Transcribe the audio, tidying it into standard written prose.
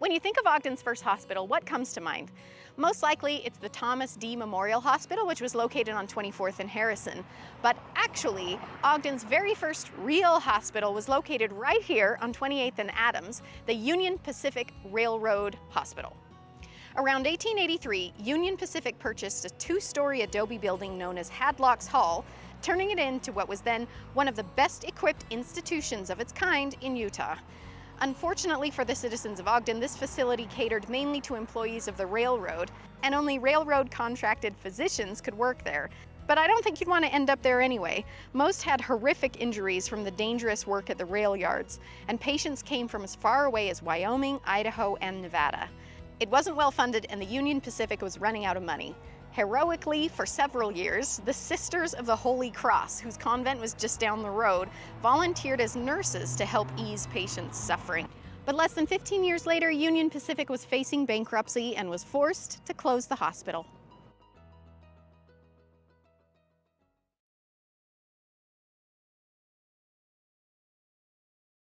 When you think of Ogden's first hospital, what comes to mind? Most likely, it's the Thomas D. Memorial Hospital, which was located on 24th and Harrison. But actually, Ogden's very first real hospital was located right here on 28th and Adams, the Union Pacific Railroad Hospital. Around 1883, Union Pacific purchased a two-story adobe building known as Hadlock's Hall, turning it into what was then one of the best-equipped institutions of its kind in Utah. Unfortunately for the citizens of Ogden, this facility catered mainly to employees of the railroad, and only railroad-contracted physicians could work there. But I don't think you'd want to end up there anyway. Most had horrific injuries from the dangerous work at the rail yards, and patients came from as far away as Wyoming, Idaho, and Nevada. It wasn't well funded, and the Union Pacific was running out of money. Heroically, for several years, the Sisters of the Holy Cross, whose convent was just down the road, volunteered as nurses to help ease patients' suffering. But less than 15 years later, Union Pacific was facing bankruptcy and was forced to close the hospital.